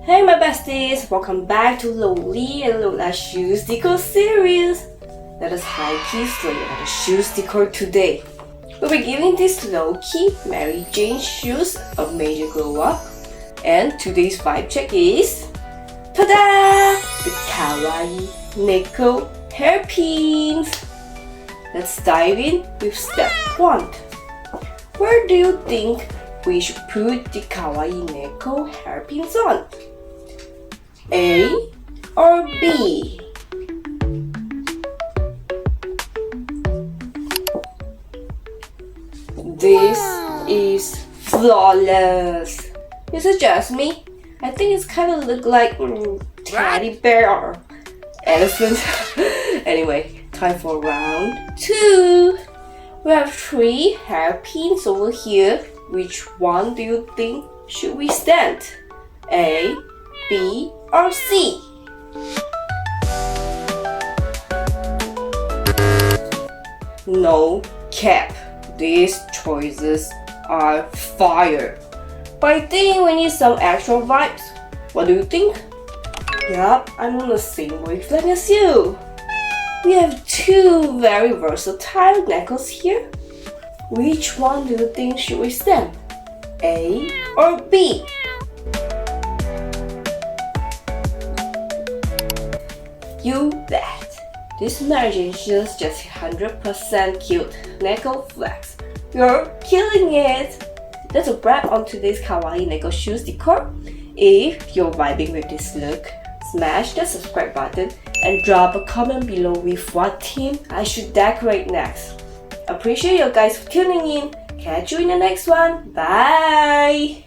Hey my besties, welcome back to Lolita and Lola Shoes Decor series. Let us high-key slay at the shoes decor today. We'll be giving these low-key Mary Jane shoes a major glow-up. And today's vibe check is... ta-da! The Kawaii Neko hairpins. Let's dive in with step 1. Where do you think we should put the Kawaii Neko hairpins on? A or B? This is flawless. You suggest me? I think it's kind of look like teddy bear or elephant. Anyway, time for round 2. We have 3 hairpins over here. Which one do you think should we stand? A, B, or C? No cap. These choices are fire. But I think we need some extra vibes. What do you think? Yup, I'm on the same wavelength as you. We have 2 very versatile Nekos here. Which one do you think should we stand? A or B? You bet. This margin is just 100% cute. Neko flex. You're killing it! That's a wrap on today's Kawaii Neko shoes decor. If you're vibing with this look, smash the subscribe button and drop a comment below with what theme I should decorate next. Appreciate you guys for tuning in. Catch you in the next one. Bye!